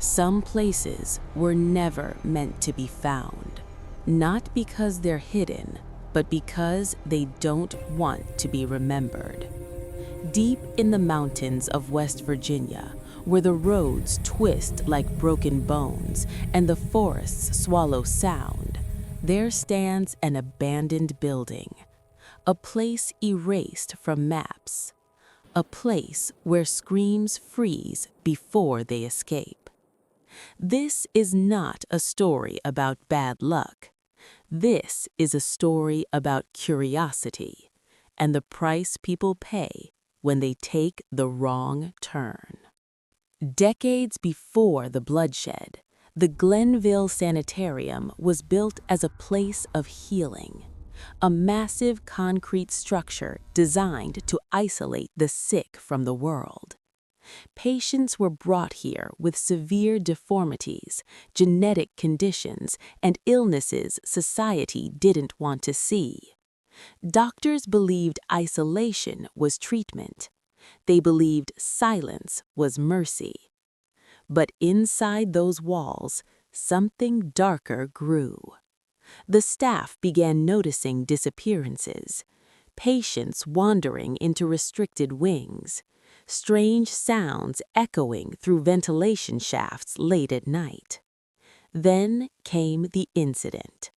Some places were never meant to be found, not because they're hidden, but because they don't want to be remembered. Deep in the mountains of West Virginia, where the roads twist like broken bones and the forests swallow sound, there stands an abandoned building, a place erased from maps, a place where screams freeze before they escape. This is not a story about bad luck. This is a story about curiosity and the price people pay when they take the wrong turn. Decades before the bloodshed, the Glenville Sanatorium was built as a place of healing, a massive concrete structure designed to isolate the sick from the world. Patients were brought here with severe deformities, genetic conditions, and illnesses society didn't want to see. Doctors believed isolation was treatment. They believed silence was mercy. But inside those walls, something darker grew. The staff began noticing disappearances, patients wandering into restricted wings, strange sounds echoing through ventilation shafts late at night. Then came the incident.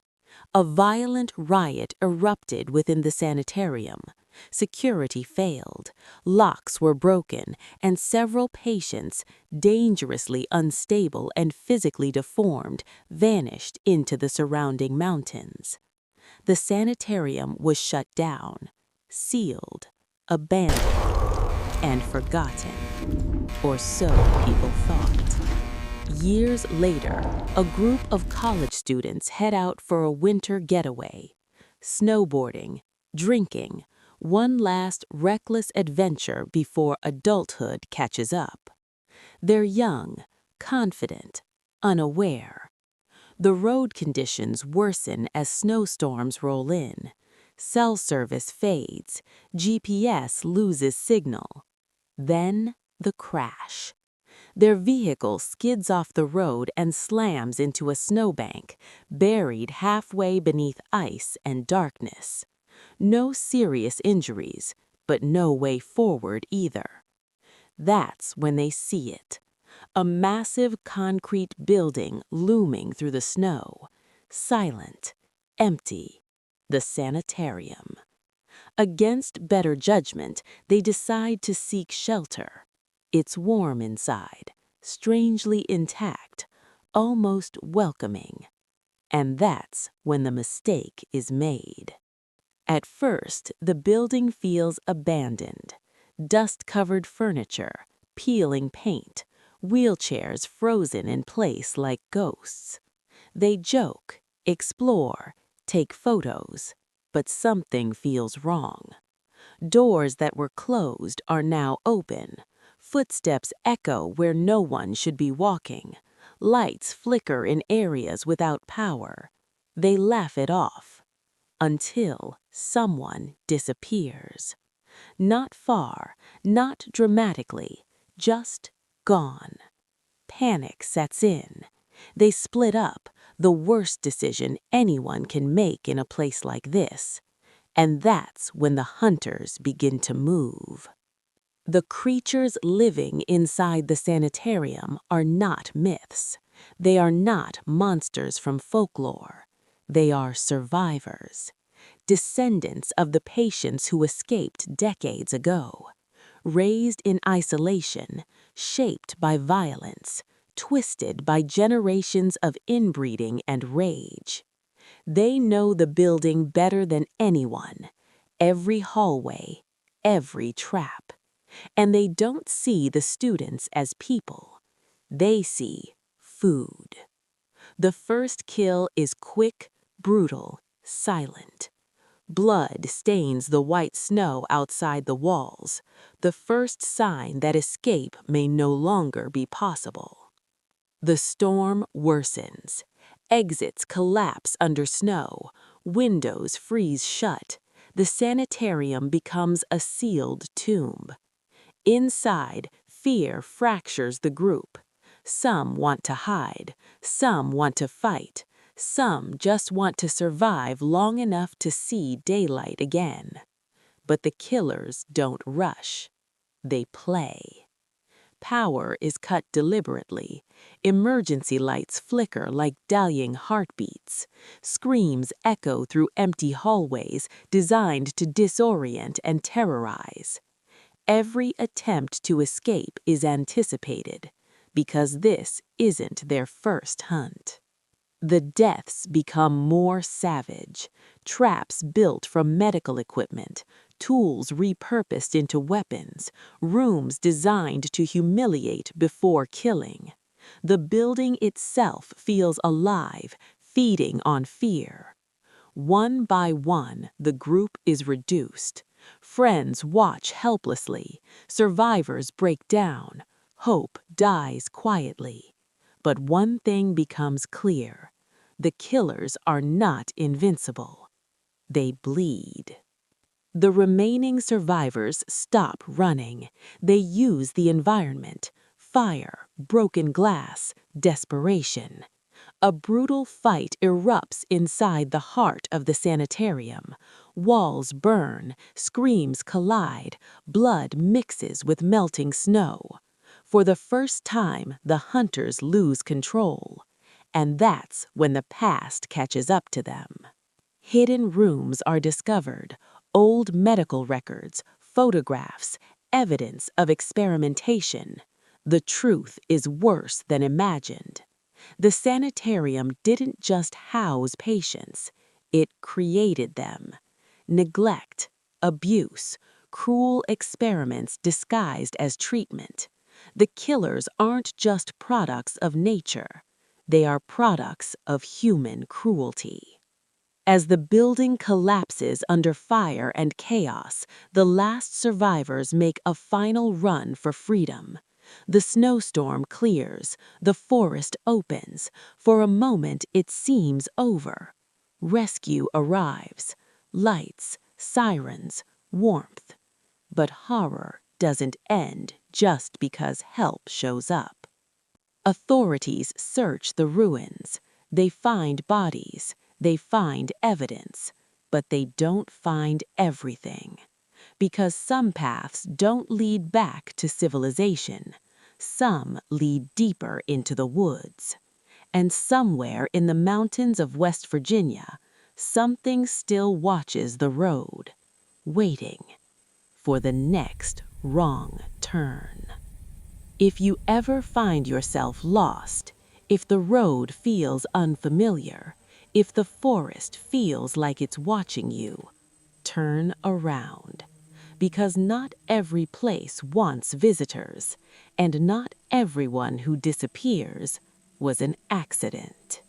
A violent riot erupted within the sanitarium. Security failed, locks were broken, and several patients, dangerously unstable and physically deformed, vanished into the surrounding mountains. The sanitarium was shut down, sealed, abandoned, and forgotten, or so people thought. Years later, a group of college students head out for a winter getaway. Snowboarding, drinking, one last reckless adventure before adulthood catches up. They're young, confident, unaware. The road conditions worsen as snowstorms roll in. Cell service fades, GPS loses signal. Then the crash. Their vehicle skids off the road and slams into a snowbank, buried halfway beneath ice and darkness. No serious injuries, but no way forward either. That's when they see it. A massive concrete building looming through the snow, silent, empty, the sanitarium. Against better judgment, they decide to seek shelter. It's warm inside, strangely intact, almost welcoming. And that's when the mistake is made. At first, the building feels abandoned. Dust-covered furniture, peeling paint, wheelchairs frozen in place like ghosts. They joke, explore, take photos, but something feels wrong. Doors that were closed are now open. Footsteps echo where no one should be walking. Lights flicker in areas without power. They laugh it off. Until someone disappears. Not far, not dramatically, just gone. Panic sets in. They split up, the worst decision anyone can make in a place like this. And that's when the hunters begin to move. The creatures living inside the sanitarium are not myths. They are not monsters from folklore. They are survivors, descendants of the patients who escaped decades ago, raised in isolation, shaped by violence, twisted by generations of inbreeding and rage. They know the building better than anyone, every hallway, every trap. And they don't see the students as people. They see food. The first kill is quick, brutal, silent. Blood stains the white snow outside the walls, the first sign that escape may no longer be possible. The storm worsens. Exits collapse under snow. Windows freeze shut. The sanitarium becomes a sealed tomb. Inside, fear fractures the group. Some want to hide, some want to fight, some just want to survive long enough to see daylight again. But the killers don't rush. They play. Power is cut deliberately. Emergency lights flicker like dallying heartbeats. Screams echo through empty hallways designed to disorient and terrorize. Every attempt to escape is anticipated, because this isn't their first hunt. The deaths become more savage, traps built from medical equipment, tools repurposed into weapons, rooms designed to humiliate before killing. The building itself feels alive, feeding on fear. One by one, the group is reduced. Friends watch helplessly, survivors break down, hope dies quietly. But one thing becomes clear: the killers are not invincible. They bleed. The remaining survivors stop running. They use the environment: fire, broken glass, desperation. A brutal fight erupts inside the heart of the sanitarium. Walls burn, screams collide, blood mixes with melting snow. For the first time, the hunters lose control. And that's when the past catches up to them. Hidden rooms are discovered, old medical records, photographs, evidence of experimentation. The truth is worse than imagined. The sanitarium didn't just house patients, it created them. Neglect, abuse, cruel experiments disguised as treatment. The killers aren't just products of nature, they are products of human cruelty. As the building collapses under fire and chaos, the last survivors make a final run for freedom. The snowstorm clears, the forest opens. For a moment it seems over. Rescue arrives. Lights, sirens, warmth. But horror doesn't end just because help shows up. Authorities search the ruins. They find bodies. They find evidence. But they don't find everything. Because some paths don't lead back to civilization. Some lead deeper into the woods. And somewhere in the mountains of West Virginia, something still watches the road, waiting for the next wrong turn. If you ever find yourself lost, if the road feels unfamiliar, if the forest feels like it's watching you, turn around. Because not every place wants visitors, and not everyone who disappears was an accident.